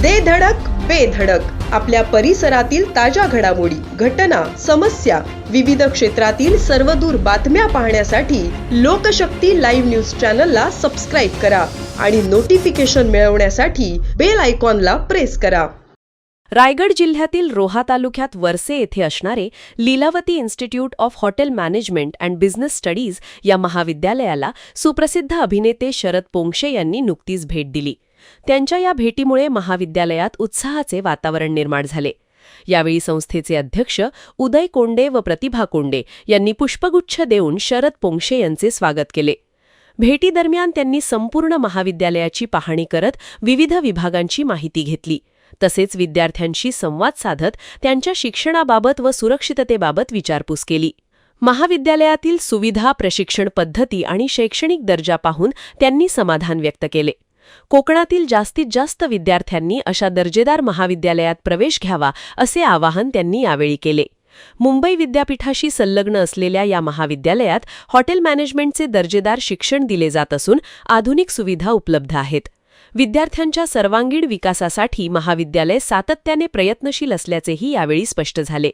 दे धडक बेधडक आपल्या परिसरातील ताज्या घडामोडी, घटना, समस्या, विविध क्षेत्रातील सर्वदूर बातम्या पाहण्यासाठी लोकशक्ती लाईव्ह न्यूज चॅनलला सबस्क्राईब करा आणि नोटिफिकेशन मिळवण्यासाठी बेल आयकॉनला प्रेस करा. रायगड जिल्ह्यातील रोहा तालुक्यात वरसे येथे असणारे Lilavati institute of hotel management and business studies या महाविद्यालयाला सुप्रसिद्ध अभिनेते शरद पोंक्षे यांनी नुकतीच भेट दिली. त्यांच्या या भेटीमुळे महाविद्यालयात उत्साहाचे वातावरण निर्माण झाले. यावेळी संस्थेचे अध्यक्ष उदय कोंडे व प्रतिभा कोंडे यांनी पुष्पगुच्छ देऊन शरद पोंक्षे यांचे स्वागत केले. भेटीदरम्यान त्यांनी संपूर्ण महाविद्यालयाची पाहणी करत विविध विभागांची माहिती घेतली. तसेच विद्यार्थ्यांशी संवाद साधत त्यांच्या शिक्षणाबाबत व सुरक्षिततेबाबत विचारपूस केली. महाविद्यालयातील सुविधा, प्रशिक्षण पद्धती आणि शैक्षणिक दर्जा पाहून त्यांनी समाधान व्यक्त केले. कोकणातील जास्तीत जास्त विद्यार्थ्यांनी अशा दर्जेदार महाविद्यालयात प्रवेश घ्यावा असे आवाहन त्यांनी यावेळी केले. मुंबई विद्यापीठाशी संलग्न असलेल्या या महाविद्यालयात हॉटेल मॅनेजमेंटचे दर्जेदार शिक्षण दिले जात असून आधुनिक सुविधा उपलब्ध आहेत. विद्यार्थ्यांच्या सर्वांगीण विकासासाठी महाविद्यालय सातत्याने प्रयत्नशील असल्याचेही यावेळी स्पष्ट झाले.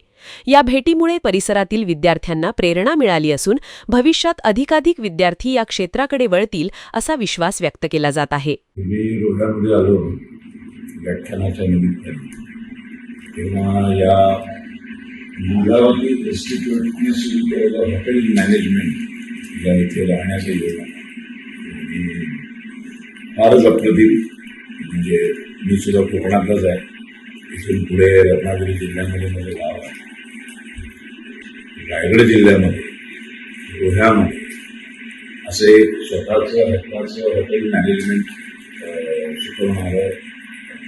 या भेटीमुळे परिसरातील विद्यार्थ्यांना प्रेरणा मिळाली असून भविष्यात अधिकाधिक विद्यार्थी या क्षेत्राकडे वळतील असा विश्वास व्यक्त केला जात आहे. मी रोह्यामध्ये आलो व्याख्यानाच्या निमित्ताने, तेव्हा या लीलावती इन्स्टिट्यूटने सुरू केलेलं हॉटेल मॅनेजमेंट या इथे राहण्याचं योजना फारच अप्रतिम. म्हणजे मी सुद्धा कोकणातलाच आहे. इथून पुढे रत्नागिरी जिल्ह्यामध्ये माझं गाव आहे. रायगड जिल्ह्यामध्ये रोह्यामध्ये असे एक स्वतःचं हक्काचं हॉटेल मॅनेजमेंट शिकवणारं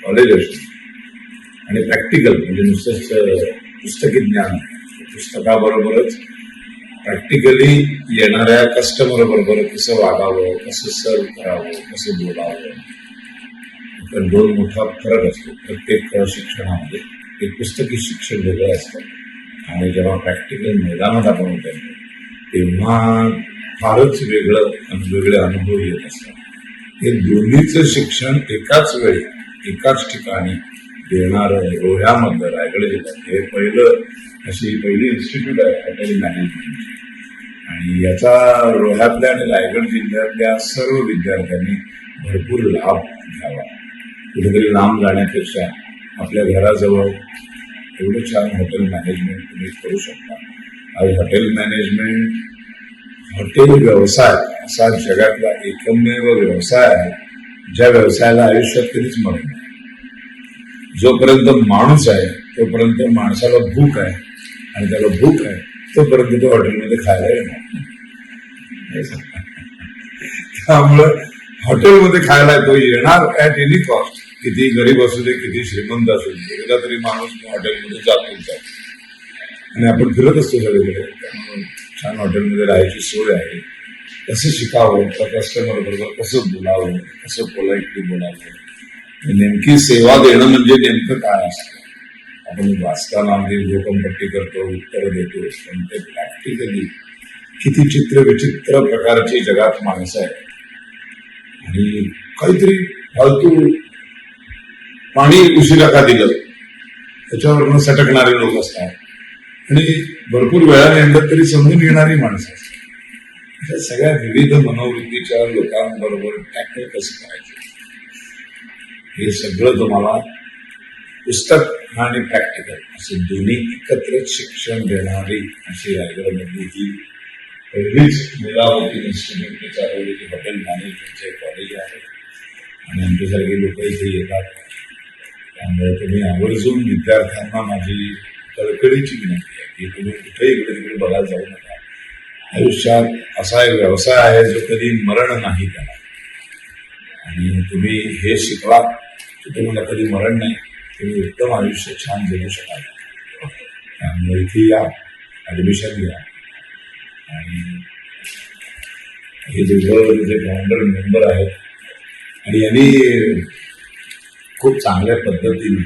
कॉलेज असतं आणि प्रॅक्टिकल म्हणजे नुसतंच पुस्तकी ज्ञान, पुस्तकाबरोबरच प्रॅक्टिकली येणाऱ्या कस्टमर बरोबर कसं वागावं, कसं सर्व करावं, कसं बोलावं, तर दोन मोठा फरक असतो प्रत्येक शिक्षणामध्ये. एक पुस्तकी शिक्षण वेगळं असतं आणि जेव्हा प्रॅक्टिकल मैदानात आपण उतरतो तेव्हा फारच वेगळे अनुभव येत असतात. हे दोन्हीचं शिक्षण एकाच वेळी एकाच ठिकाणी देणारं रोह्यामधलं रायगड जिल्ह्यात हे पहिली इन्स्टिट्यूट आहे हॉटेल मॅनेजमेंट. आणि याचा रोह्यातल्या आणि रायगड जिल्ह्यातल्या सर्व विद्यार्थ्यांनी भरपूर लाभ घ्यावा. कुठेतरी लांब जाण्यापेक्षा आपल्या घराजवळ एवढं छान हॉटेल मॅनेजमेंट तुम्ही करू शकता. आज हॉटेल मॅनेजमेंट, हॉटेल व्यवसाय असा जगातला एकमेव व्यवसाय आहे ज्या व्यवसायाला आयुष्यात कधीच मरण नाही. जोपर्यंत माणूस आहे तोपर्यंत माणसाला भूक आहे आणि त्याला भूक आहे तोपर्यंत तो हॉटेलमध्ये खायला येणार. त्यामुळं हॉटेलमध्ये खायला तो येणार ऍट एनी कॉस्ट. किती गरीब असू दे, किती श्रीमंत असू दे, एकदा तरी माणूस हॉटेलमध्ये जातोच आहे. आणि आपण फिरत असतो सगळीकडे. त्यामुळे छान हॉटेलमध्ये राहायची सोय आहे. कसं शिकावं, त्या कस्टमर बरोबर कसं बोलावं, कसं पोलाइटली बोलावं, नेमकी सेवा देणं म्हणजे नेमकं काय असतं. आपण वाचताना भूकंपट्टी करतो, उत्तर देतो, पण ते प्रॅक्टिकली किती चित्रविचित्र प्रकारची जगात माणसं आहेत. आणि काहीतरी फालतू पाणी उशिरा का दिलं त्याच्यावरनं सटकणारे लोक असतात आणि भरपूर वेळाने आणलं तरी समजून घेणारी माणसं असतात. अशा सगळ्या विविध मनोवृत्तीच्या लोकांबरोबर टॅकल कसं करायचं हे सगळं तुम्हाला पुस्तक आणि प्रॅक्टिकल असे दोन्ही एकत्रित शिक्षण देणारी अशी रायगडमधली ही पहिलीच लीलावती इन्स्टिट्यूटने चालवलेली हॉटेल मॅनेजमेंटचे कॉलेज आहे. आणि आमच्यासारखे लोक इथे येतात. त्यामुळे तुम्ही आवर्जून विद्यार्थ्यांना माझी कळकळीची विनंती आहे की तुम्ही कुठेही इकडे तिकडे बघायला जाऊ नका. आयुष्यात असा एक व्यवसाय आहे जो कधी मरण नाही त्याला. आणि तुम्ही हे शिकला की तुम्हाला कधी मरण नाही, तुम्ही उत्तम आयुष्य छान जगू शकाल. त्यामुळे इथे या, ॲडमिशन घ्या. आणि हे जे फाउंडर मेंबर आहेत आणि यांनी खूप चांगल्या पद्धतीने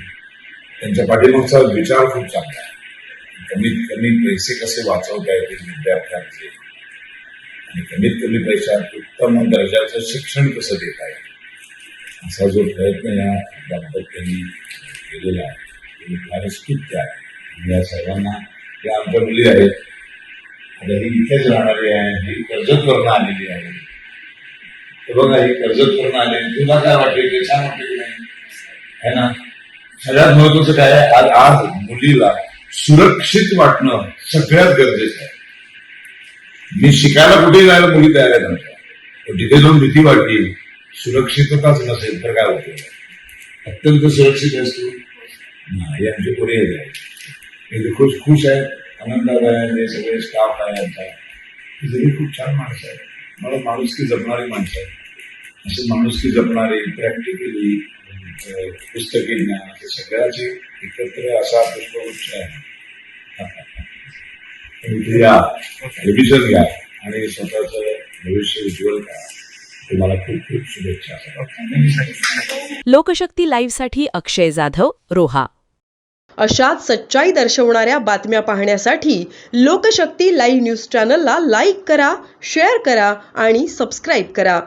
त्यांच्या पाठीमागचा विचार खूप चांगला आहे. कमीत कमी पैसे कसे वाचवता येतील विद्यार्थ्यांचे आणि कमीत कमी पैशात उत्तम दर्जाचं शिक्षण कसं देता येईल असा जो प्रयत्न या दाम्पत्याने केलेला आहे तो फारच स्तुत्य आहे. आणि या सर्वांना या आमच्या मुली आहेत, आता ही इथेच राहणारी आहे, ही कर्जतवरनं आलेली आहे. तर बघा, ही कर्जतवरनं आलेली, तुला काय वाटेल? ते छान वाटेल की नाही है ना? सगळ्यात महत्वाचं काय आहे, आज मुलीला सुरक्षित वाटणं सगळ्यात गरजेचं आहे. मी शिकायला कुठे जायला मुली तयार आहेत आमच्या, पण तिथे जाऊन भीती वाटली, सुरक्षितताच नसेल तर काय होतं? अत्यंत सुरक्षित असतो नाही. आमचे पुढे आहे, खुश आहे, आनंदात आहे, हे सगळे स्टाफ आहे आमचा, सगळी खूप छान माणसं आहे. मला माणुसकी जपणारी माणसं आहे, असे माणुसकी जपणारी, प्रॅक्टिकली पुस्तकी ज्ञान, असे सगळ्याचे एकत्र असा पुष्पवृक्ष आहे. इथे या, ऍडमिशन घ्या आणि स्वतःचं भविष्य उज्ज्वल करा. तुम्हाला खूप खूप शुभेच्छा. लोकशक्ती लाईव्हसाठी अक्षय जाधव, रोहा. अशाच सच्चाई दर्शवणाऱ्या बातम्या पाहण्यासाठी लोकशक्ती लाईव्ह न्यूज चॅनलला लाईक करा, शेअर करा आणि सबस्क्राईब करा.